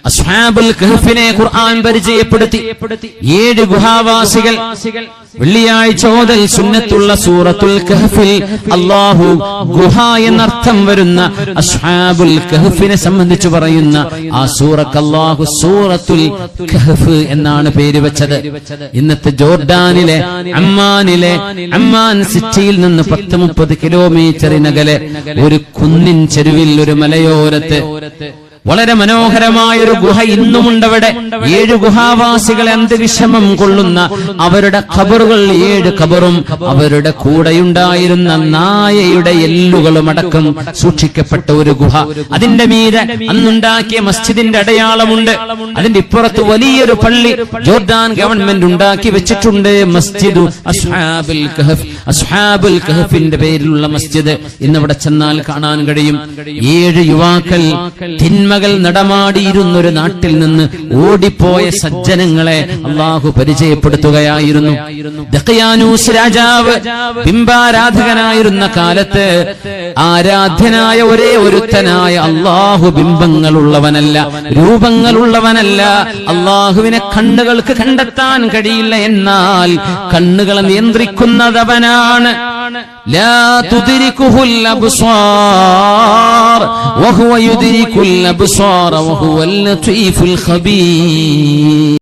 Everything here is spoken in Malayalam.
അസ്ഹാബുൽ കഹ്ഫിനെ ഖുർആൻ പരിചയപ്പെടുത്തി. 7 ഗുഹാവാസികൾ. വെള്ളിയാഴ്ച ഓതൽ സുന്നത്തുള്ള സൂറത്തുൽ കഹ്ഫിൽ അല്ലാഹു ഗുഹ എന്നർത്ഥം വരുന്ന അസ്ഹാബുൽ കഹ്ഫിനെ സംബന്ധിച്ച് പറയുന്ന ആ സൂറക്ക് അല്ലാഹു സൂറത്തുൽ കഹ്ഫ് എന്നാണ് പേര് വെച്ചത്. ഇന്നത്തെ ജോർഡാനിലെ അമ്മാൻ സിറ്റിയിൽ നിന്ന് 10-30 കിലോമീറ്ററിനകലെ ഒരു കുന്നിൻ ചെരുവിൽ, ഒരു മലയോരത്ത് വളരെ മനോഹരമായൊരു ഗുഹ ഇന്നുമുണ്ടവിടെ. 7 ഗുഹാവാസികളെ അന്ത്യവിഷമം കൊള്ളുന്ന അവരുടെ ഖബറുകൾ, 7 ഖബറും അവരുടെ കൂടെയുണ്ടായിരുന്ന നായയുടെ എല്ലുകളും അടക്കം സൂക്ഷിക്കപ്പെട്ട ഒരു ഗുഹ. അതിന്റെ മീതെ അന്നുണ്ടാക്കിയ മസ്ജിദിന്റെ അടയാളമുണ്ട്. അതിന്റെ ഇപ്പുറത്ത് വലിയൊരു പള്ളി ജോർദാൻ ഗവൺമെന്റ് ഉണ്ടാക്കി വെച്ചിട്ടുണ്ട്. മസ്ജിദു അസ്ഹാബുൽ കഹഫ്, അസ്ഹാബുൽ കഹഫിന്റെ പേരിലുള്ള മസ്ജിദ് ഇന്നിവിടെ ചെന്നാൽ കാണാൻ കഴിയും. 7 യുവാക്കൾ തിന്മകൾ നടമാടിയിരുന്നൊരു നാട്ടിൽ നിന്ന് ഓടിപ്പോയ സജ്ജനങ്ങളെ അള്ളാഹു പരിചയപ്പെടുത്തുകയായിരുന്നു. ദഖ്യാനൂസ് രാജാവ് ബിംബാരാധകനായിരുന്ന കാലത്ത് ആരാധ്യനായ ഒരേ ഒരുത്തനായ അള്ളാഹു ബിംബങ്ങളുള്ളവനല്ല, രൂപങ്ങളുള്ളവനല്ല. അള്ളാഹുവിനെ കണ്ണുകൾക്ക് കണ്ടെത്താൻ കഴിയില്ല, എന്നാൽ കണ്ണുകളെ നിയന്ത്രിക്കുന്നതവനാണ്. ലാ തുദ്രികുഹുൽ അബ്സാർ വഹുവ യുദ്രികുൽ അബ്സാർ വഹുവൽ ലതീഫുൽ ഖബീർ.